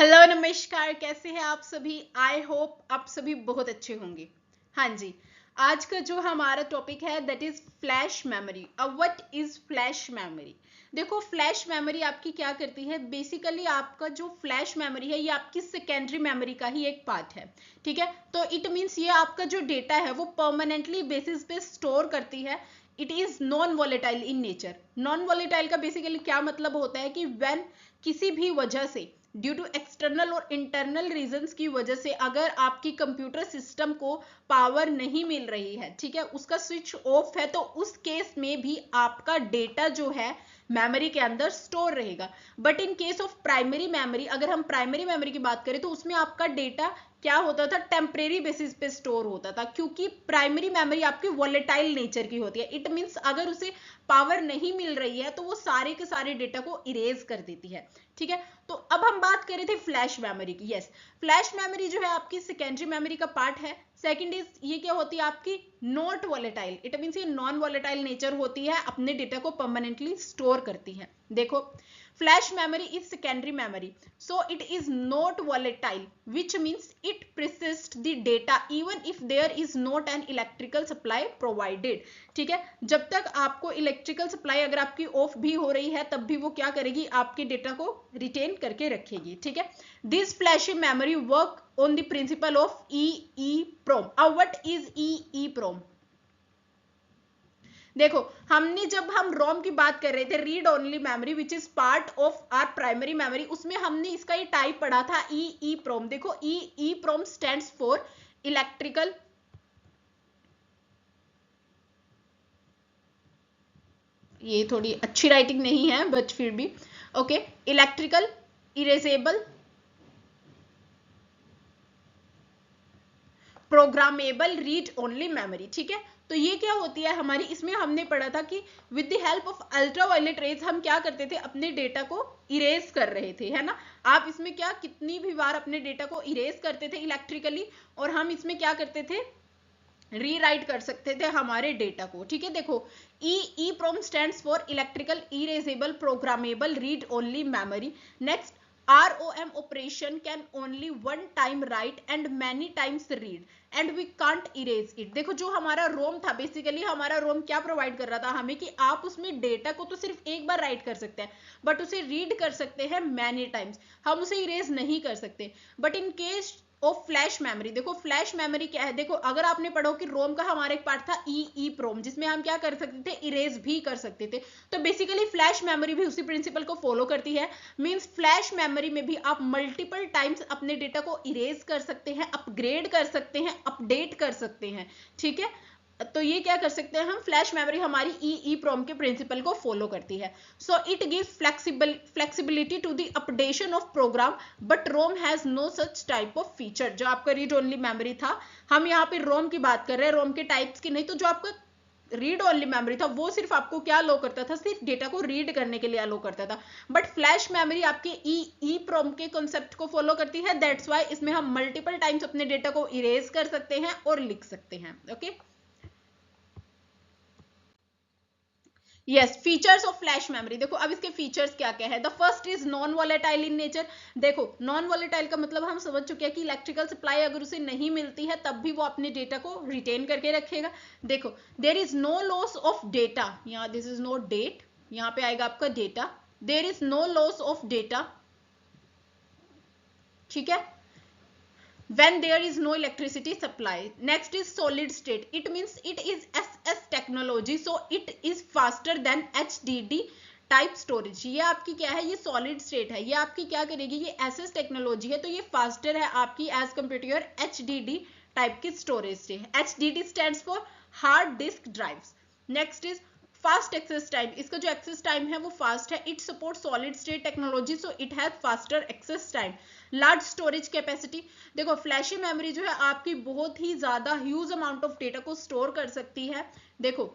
Hello नमस्कार, कैसे हैं आप सभी। आई होप आप सभी बहुत अच्छे होंगे। हाँ जी, आज का जो हमारा टॉपिक है दैट इज फ्लैश मेमोरी। अब व्हाट इज फ्लैश मेमोरी। देखो, फ्लैश मेमोरी आपकी क्या करती है, बेसिकली आपका जो फ्लैश मेमोरी है ये आपकी सेकेंडरी मेमोरी का ही एक पार्ट है। ठीक है, तो इट मीन्स ये आपका जो डेटा है वो परमानेंटली बेसिस पे स्टोर करती है। It is non volatile in nature. Non volatile का बेसिकली क्या मतलब होता है कि व्हेन किसी भी वजह से, ड्यू टू एक्सटर्नल और इंटरनल रीजंस की वजह से, अगर आपकी कंप्यूटर सिस्टम को पावर नहीं मिल रही है, ठीक है, उसका स्विच ऑफ है, तो उस केस में भी आपका डेटा जो है मेमोरी के अंदर स्टोर रहेगा। But in case of primary memory, अगर हम प्राइमरी मेमोरी की बात करें तो उसमें आपका डेटा क्या होता था, टेम्परेरी बेसिस पे स्टोर होता था, क्योंकि प्राइमरी मेमोरी आपकी वॉलेटाइल नेचर की होती है। इट मीन्स अगर उसे पावर नहीं मिल रही है तो वो सारे के सारे डेटा को इरेज कर देती है। ठीक है, तो अब हम बात कर रहे थे फ्लैश मेमोरी की। यस, फ्लैश मेमोरी जो है आपकी सेकेंडरी मेमोरी का पार्ट है। सेकंड इज, ये क्या होती है आपकी नॉट वॉलेटाइल। इट मीन्स ये नॉन वॉलेटाइल नेचर होती है, अपने डेटा को परमानेंटली स्टोर करती है। देखो, flash memory is secondary memory, so it is not volatile, which means it persists the data even if there is not an electrical supply provided। ठीक है, जब तक आपको इलेक्ट्रिकल सप्लाई अगर आपकी ऑफ भी हो रही है तब भी वो क्या करेगी, आपके डेटा को रिटेन करके रखेगी। ठीक है, this flash memory work on the principle of EEPROM। अब व्हाट इज EEPROM। देखो, हमने जब हम रोम की बात कर रहे थे, read only memory which is part of our primary memory, उसमें हमने इसका ये टाइप पढ़ा था EEPROM। देखो, EEPROM स्टैंड्स फॉर इलेक्ट्रिकल, ये थोड़ी अच्छी राइटिंग नहीं है बट फिर भी okay, electrical erasable programmable read only memory. ठीक है, तो ये क्या होती है हमारी, इसमें हमने पढ़ा था कि with the help of ultraviolet rays हम क्या करते थे, अपने डेटा को इरेज कर रहे थे, है ना। आप इसमें क्या कितनी भी बार अपने डेटा को इरेज करते थे इलेक्ट्रिकली, और हम इसमें क्या करते थे, रीराइट कर सकते थे हमारे डेटा को। ठीक है, देखो, EEPROM stands for electrical erasable programmable read only memory. Next, ROM operation can only one time write and many times read and we can't erase it। देखो, जो हमारा रोम था, बेसिकली हमारा रोम क्या प्रोवाइड कर रहा था हमें कि आप उसमें डेटा को तो सिर्फ एक बार राइट कर सकते हैं, बट उसे रीड कर सकते हैं मैनी टाइम्स, हम उसे इरेज नहीं कर सकते। But in case of flash memory, देखो फ्लैश मेमोरी क्या है, देखो अगर आपने पढ़ो कि रोम का हमारा एक पार्ट था EEPROM, जिसमें हम क्या कर सकते थे, इरेज भी कर सकते थे। तो बेसिकली फ्लैश मेमोरी भी उसी प्रिंसिपल को फॉलो करती है। मींस फ्लैश मेमोरी में भी आप मल्टीपल टाइम्स अपने डेटा को इरेज कर सकते हैं, अपग्रेड कर सकते हैं, अपडेट कर सकते हैं। ठीक है, तो ये क्या कर सकते हैं हम, फ्लैश मेमोरी हमारी EEPROM के प्रिंसिपल को फॉलो करती है। So it gives flexibility to the updation of program, but ROM has no such type of feature. जो आपका रीड ओनली मेमोरी था, हम यहाँ पे रोम की बात कर रहे हैं, रोम के टाइप्स की नहीं। तो जो आपका रीड ओनली मेमोरी था वो सिर्फ आपको क्या अलो करता था, सिर्फ डेटा को रीड करने के लिए अलो करता था। बट फ्लैश मेमोरी आपके EEPROM के कॉन्सेप्ट को फॉलो करती है। दैट्स वाई इसमें हम मल्टीपल टाइम्स अपने डेटा को इरेज कर सकते हैं और लिख सकते हैं। Okay, yes, features of flash memory. देखो, अब इसके फीचर्स क्या क्या है। The first is non volatile in nature. देखो, नॉन वॉलेटाइल का मतलब हम समझ चुके हैं कि इलेक्ट्रिकल सप्लाई अगर उसे नहीं मिलती है तब भी वो अपने डेटा को रिटेन करके रखेगा। देखो, there is no loss of data, यहाँ दिस इज नो डेट, यहाँ पे आएगा आपका data. There is no loss of data. ठीक है, when there is no electricity supply. Next is solid state. It means it is SS technology, so it is faster than HDD type storage. ये आपकी क्या है, ये solid state है, ये आपकी क्या करेगी, ये SS टेक्नोलॉजी है, तो ये फास्टर है आपकी as compare to your HDD type की स्टोरेज से। HDD stands for hard disk drives. Next is fast access time. इसका जो एक्सेस टाइम है वो फास्ट है। It support solid state technology, so it has faster access time. Large storage capacity. देखो, flashy memory जो है आपकी बहुत ही ज्यादा ह्यूज अमाउंट ऑफ डेटा को स्टोर कर सकती है। देखो,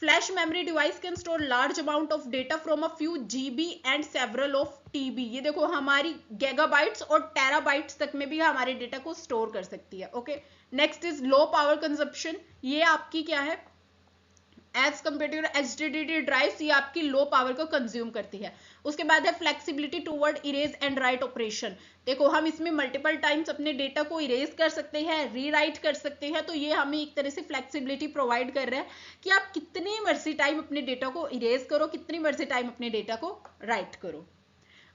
flash memory device can store large amount of data from a few GB and several of TB। ये देखो, हमारी गैगाबाइट्स और टेराबाइट्स तक में भी हमारे डेटा को स्टोर कर सकती है। Okay, next is low power consumption. ये आपकी क्या है, as compare to HDD drives, ये आपकी लो पावर को कंज्यूम करती है। उसके बाद है flexibility toward erase and write operation. देखो हम इसमें मल्टीपल टाइम्स अपने डेटा को इरेज कर सकते हैं, रीराइट कर सकते हैं, तो ये हमें एक तरह से फ्लेक्सिबिलिटी प्रोवाइड कर रहा है कि आप कितनी मर्जी टाइम अपने डेटा को इरेज करो, कितनी मर्जी टाइम अपने डेटा को राइट करो।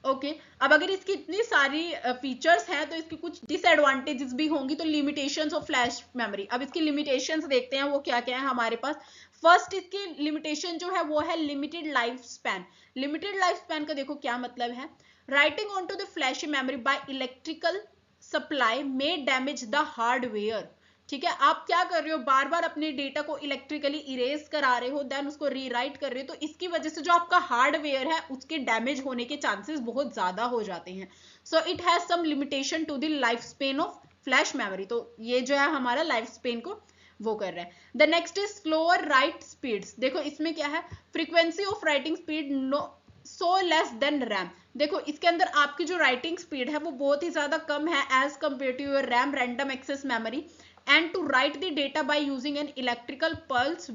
ओके अब अगर इसकी इतनी सारी फीचर्स हैं तो इसकी कुछ डिसएडवांटेजेस भी होंगी, तो लिमिटेशंस ऑफ फ्लैश मेमोरी। अब इसकी लिमिटेशंस देखते हैं वो क्या क्या है हमारे पास। फर्स्ट इसकी लिमिटेशन जो है वो है limited life span. Limited life span का देखो क्या मतलब है। Writing on to the flash memory by electrical supply may damage the hardware. ठीक है, आप क्या कर रहे हो, बार बार अपने डेटा को इलेक्ट्रिकली इरेज करा रहे हो, देन उसको रीराइट कर रहे हो, तो इसकी वजह से जो आपका हार्डवेयर है उसके डैमेज होने के चांसेस बहुत ज्यादा हो जाते हैं। So it has some limitation to the life span of flash memory. तो ये जो है हमारा लाइफ स्पेन को वो कर रहा है। The next is slower write speeds. देखो इसमें क्या है, frequency of writing speed no so less than RAM. देखो इसके अंदर आपकी जो राइटिंग स्पीड है वो बहुत ही ज्यादा कम है as compare to your RAM random access memory, and to write the data by using an electrical pulse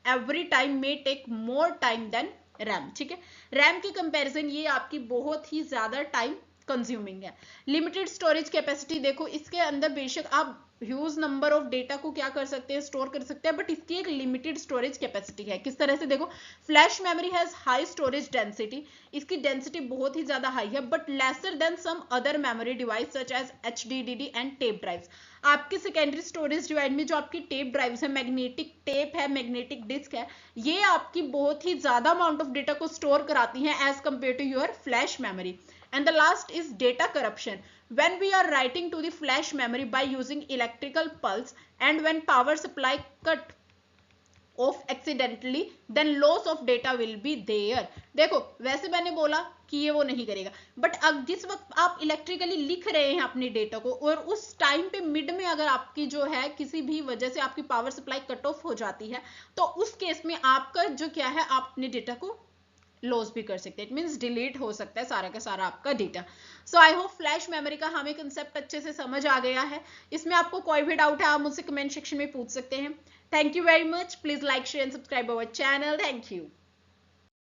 every time may take more time than RAM। ठीक है, रैम की कंपैरिजन ये आपकी बहुत ही ज्यादा टाइम कंज्यूमिंग है। लिमिटेड स्टोरेज कैपेसिटी, देखो इसके अंदर बेशक आप ह्यूज नंबर ऑफ डेटा को क्या कर सकते हैं, स्टोर कर सकते हैं, बट इसकी एक लिमिटेड स्टोरेज कैपेसिटी है। किस तरह से, देखो flash memory has high storage density, इसकी डेंसिटी बहुत ही ज्यादा हाई है, but lesser than some other memory device such as HDD and tape drives. आपकी सेकेंडरी स्टोरेज डिवाइस में जो आपकी टेप ड्राइव्स है, मैग्नेटिक टेप है, मैग्नेटिक डिस्क है, ये आपकी बहुत ही ज्यादा अमाउंट ऑफ डेटा को स्टोर कराती हैं as compare to your flash memory. And the last is data corruption. When we are writing to the flash memory by using electrical pulse and when power supply cut off accidentally, then loss of data will be there. देखो वैसे मैंने बोला कि ये वो नहीं करेगा, but अब जिस वक्त आप इलेक्ट्रिकली लिख रहे हैं अपने डेटा को और उस टाइम पे मिड में अगर आपकी जो है किसी भी वजह से आपकी पावर सप्लाई कट ऑफ हो जाती है, तो उस केस में आपका जो क्या है, आप अपने डेटा को लॉस भी कर सकते हैं। इट मींस डिलीट हो सकता है सारा का सारा आपका data. So I hope flash memory का हमें कंसेप्ट अच्छे से समझ आ गया है। इसमें आपको कोई भी डाउट है आप मुझसे कमेंट सेक्शन में पूछ सकते हैं। Thank you very much. Please like share and subscribe our channel. Thank you.